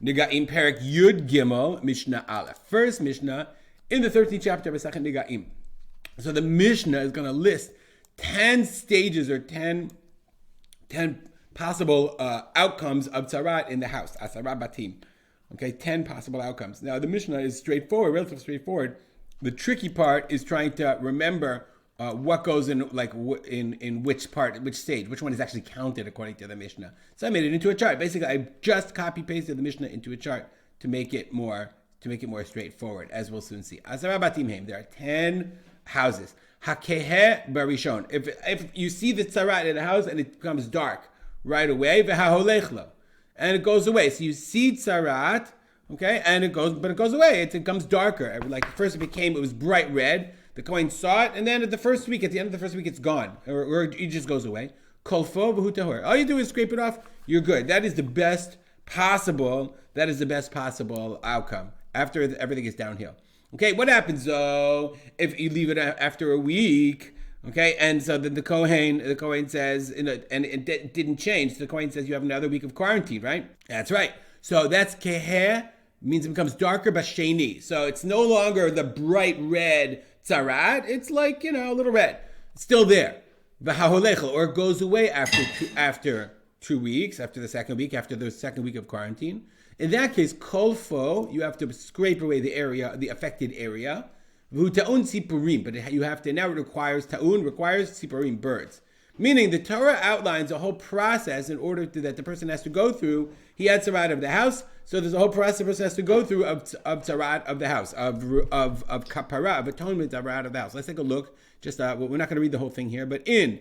Negaim Perik Yud Gimel Mishnah Aleph. First Mishnah in the 13th chapter of Masechet Negaim. So the Mishnah is going to list 10 stages or 10 possible outcomes of Tzaraat in the house. Tzaraat batim. Okay, 10 possible outcomes. Now the Mishnah is straightforward, relatively straightforward. The tricky part is trying to remember what goes in, like in which part, which stage, which one is actually counted according to the Mishnah. So I made it into a chart. Basically, I just copy pasted the Mishnah into a chart to make it more straightforward, as we'll soon see. Tzaraat batim heim. There are 10 houses. Hakehe barishon. If you see the tzaraat in a house and it becomes dark right away, v'haholechlo, and it goes away. So you see tzaraat, okay, and it goes away. It becomes darker. Like first it was bright red. The Kohen saw it, and then at the end of the first week, it's gone, or it just goes away. Kolfo v'hu tahor. All you do is scrape it off. You're good. That is the best possible outcome after everything is downhill. Okay, what happens though if you leave it after a week? Okay, and so then the Kohen says, and it didn't change. So the Kohen says you have another week of quarantine, right? That's right. So that's keher, means it becomes darker basheni. So it's no longer the bright red tzaraat. It's like, a little red. It's still there. V'haholechel, or it goes away after 2 weeks, after the second week of quarantine. In that case, kolfo, you have to scrape away the affected area. V'uta'un sipurim, but you have to, now it requires sipurim, birds. Meaning the Torah outlines a whole process in order that the person has to go through. He had tzaraat of the house, so there's a whole process the person has to go through of tzaraat of the house, of kapara, of atonement tzaraat of the house. Let's take a look. Just we're not going to read the whole thing here, but in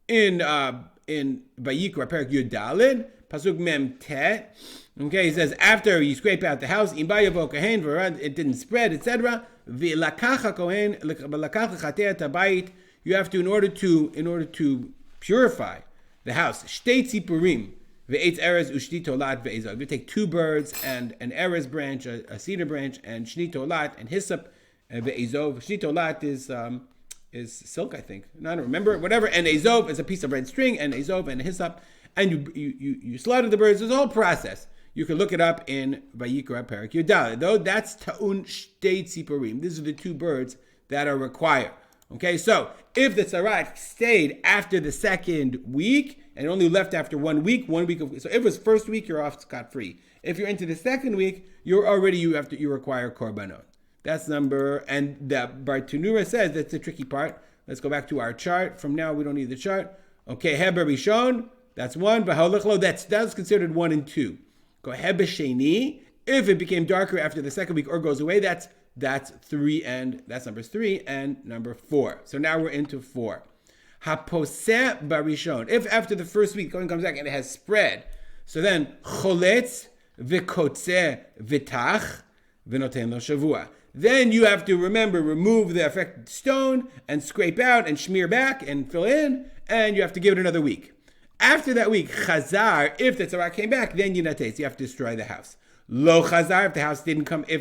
Vayikra Perek Yud Daled, pasuk mem tet. Okay, he says after you scrape out the house, it didn't spread, etc. You have to, in order to purify the house, shtei tzipurim ve'etz erez ushni tolat ve'ezov. You take 2 birds and an erez branch, a cedar branch, and shni tolat and hyssop ve'ezov. Shni tolat is silk, I think. I don't remember, whatever. And ezov is a piece of red string, and ezov and hyssop. And you slaughter the birds. There's a whole process. You can look it up in Vayikra Perek Yudal. Though that's ta'un shtei tzipurim. These are the 2 birds that are required. Okay, so if the tzaraat stayed after the second week and only left after 1 week, so if it was first week, you're off scot-free. If you're into the second week, you require korbanot. That's number, and the Bartanura says that's the tricky part. Let's go back to our chart. From now, we don't need the chart. Okay, Heber Rishon, that's 1. V'haolechlo, that's considered 1 and 2. Go Heber Sheni, if it became darker after the second week or goes away, that's 3, and that's numbers 3 and number 4. So now we're into 4. Haposaba barishon, if after the first week Kohen comes back and it has spread, so then choletz v'kotzeh v'tach v'noten lo shavua. Then you have to remove the affected stone and scrape out and smear back and fill in, and you have to give it another week. After that week, chazar, if the tzaraat came back, then yinates, you have to destroy the house. Lo chazar, if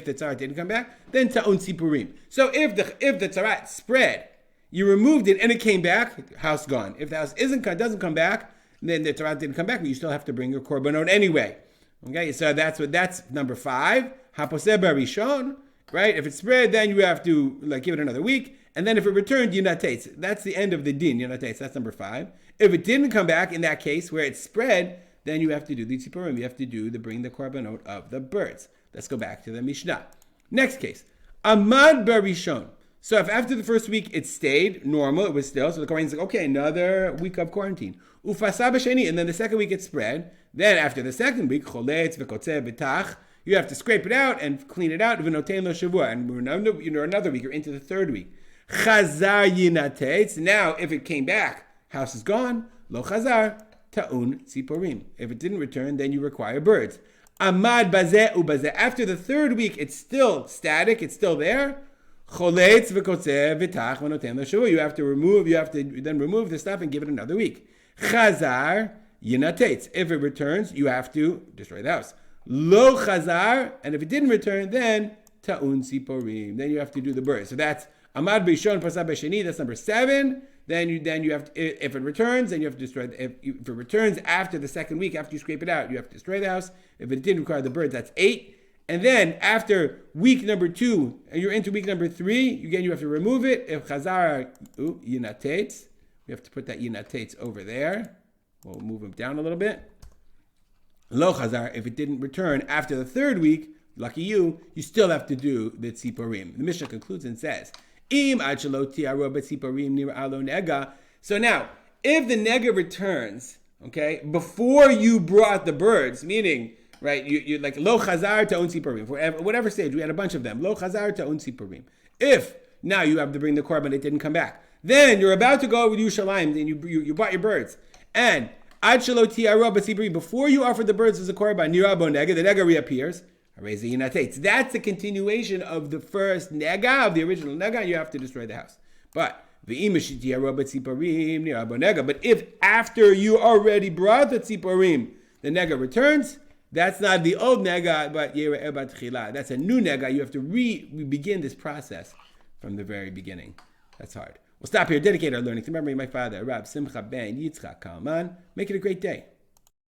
the tzaraat didn't come back, then ta'un sipurim. So if the tzaraat spread, you removed it and it came back, house gone. If the house doesn't come back, then the tzaraat didn't come back, but you still have to bring your korbanot anyway. Okay, so that's number 5. Haposaba rishon, right? If it spread, then you have to give it another week, and then if it returned, yinates. That's the end of the din, yinates. That's number 5. If it didn't come back, in that case where it spread, then you have to do the tzipurim. You have to bring the korbanot of the birds. Let's go back to the Mishnah. Next case, amad barishon. So if after the first week it stayed normal, it was still, so the Kohen's like, okay, another week of quarantine. Ufasaba sheni, and then the second week it spread. Then after the second week, choletz v'kotzeh v'tach, you have to scrape it out and clean it out. V'noten lo shavua, and another week, you're into the third week. Chazar yinatetz. Now, if it came back, house is gone. Lo chazar ta'un tzipurim. If it didn't return, then you require birds. Amad bazeh ubazeh. After the third week, it's still static. It's still there. Choletz v'kotzeh v'tach v'noten lo shavua. You have to then remove the stuff and give it another week. Chazar yinatetz. If it returns, you have to destroy the house. Lo chazar, and if it didn't return, then ta'un tzipurim. Then you have to do the birds. So that's amad b'ishon pasab b'sheni. That's number 7. then you have to, if it returns, then you have to destroy. If it returns after the second week, after you scrape it out, you have to destroy the house. If it didn't require the birds, that's 8. And then after week number 2, and you're into week number 3, again you have to remove it. If chazar yinatetz, we have to put that yinatetz over there. We'll move him down a little bit. Lo chazar, if it didn't return after the 3rd week, lucky you still have to do the tziporim. The Mishnah concludes and says, Im ad shelo tiaro b'tziporim nir'alo nega. So now, if the nega returns, okay, before you brought the birds, meaning, right, you like lo chazar to on tziporim, for whatever stage, we had a bunch of them, lo chazar to on tziporim. If now you have to bring the Corbin, it didn't come back, then you're about to go with Yerushalayim, then you bought your birds, and ad shelo tiaro b'tziporim, before you offer the birds as a Corbin, nir'abo nega, the nega reappears. That's the continuation of the first nega, of the original nega, and you have to destroy the house. But if after you already brought the tziporim, the nega returns, that's not the old nega, but that's a new nega. You have to begin this process from the very beginning. That's hard. We'll stop here. Dedicate our learning to memory of my father, Rab Simcha ben Yitzchak Kalman. Make it a great day.